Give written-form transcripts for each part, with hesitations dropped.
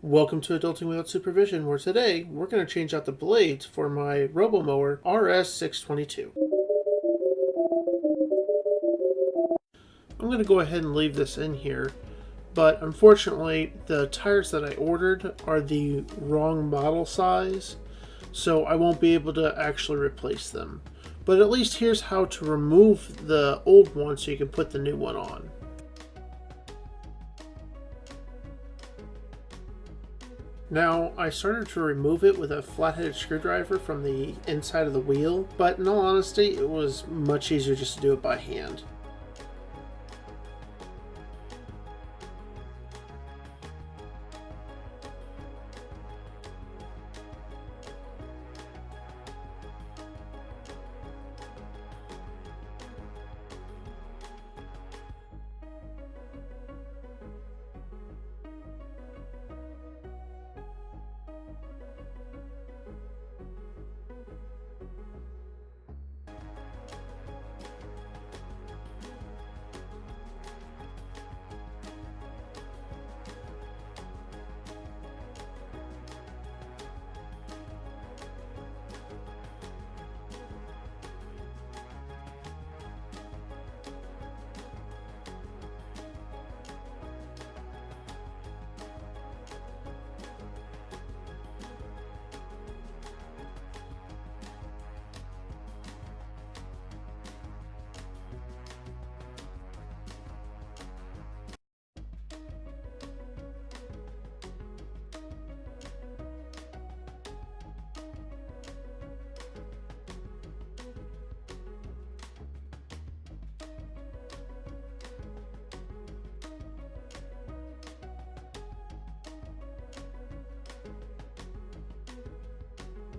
Welcome to Adulting Without Supervision, where today we're going to change out the blades for my Robomower RS22. I'm going to go ahead and leave this in here, but unfortunately the tires that I ordered are the wrong model size, so I won't be able to actually replace them. But at least here's how to remove the old one so you can put the new one on. Now, I started to remove it with a flat-headed screwdriver from the inside of the wheel, but in all honesty, it was much easier just to do it by hand.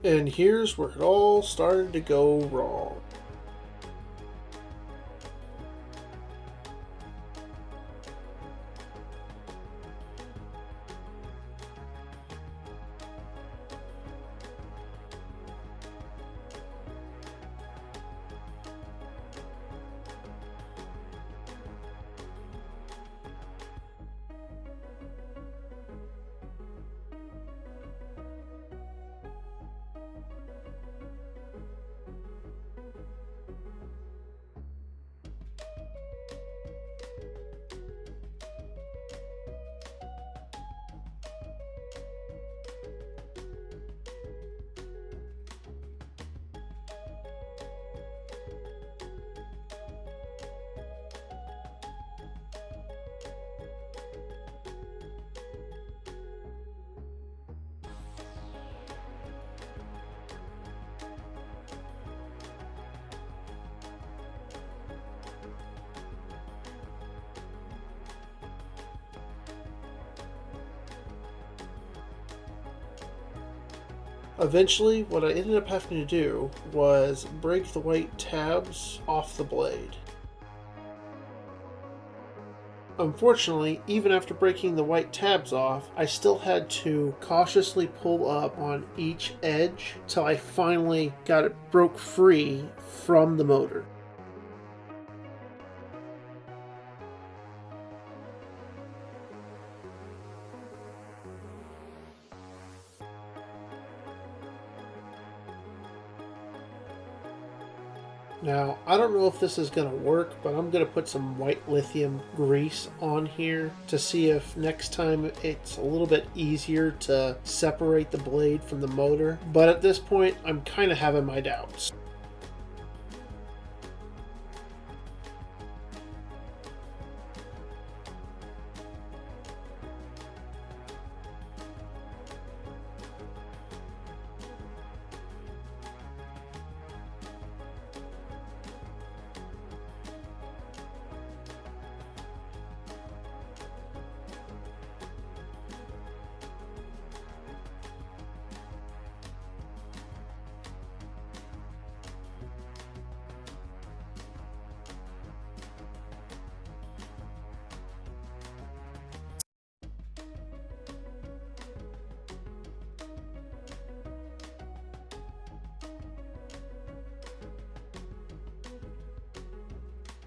And here's where it all started to go wrong. Eventually, what I ended up having to do was break the white tabs off the blade. Unfortunately, even after breaking the white tabs off, I still had to cautiously pull up on each edge till I finally got it broke free from the motor. Now, I don't know if this is going to work, but I'm going to put some white lithium grease on here to see if next time it's a little bit easier to separate the blade from the motor. But at this point, I'm kind of having my doubts.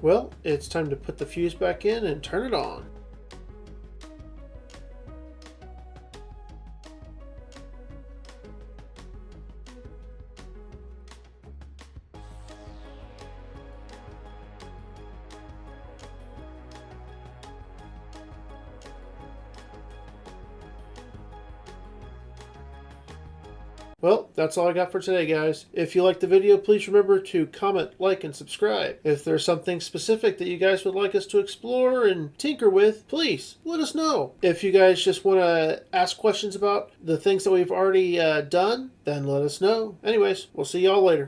Well, it's time to put the fuse back in and turn it on. Well, that's all I got for today, guys. If you liked the video, please remember to comment, like, and subscribe. If there's something specific that you guys would like us to explore and tinker with, please let us know. If you guys just want to ask questions about the things that we've already done, then let us know. Anyways, we'll see y'all later.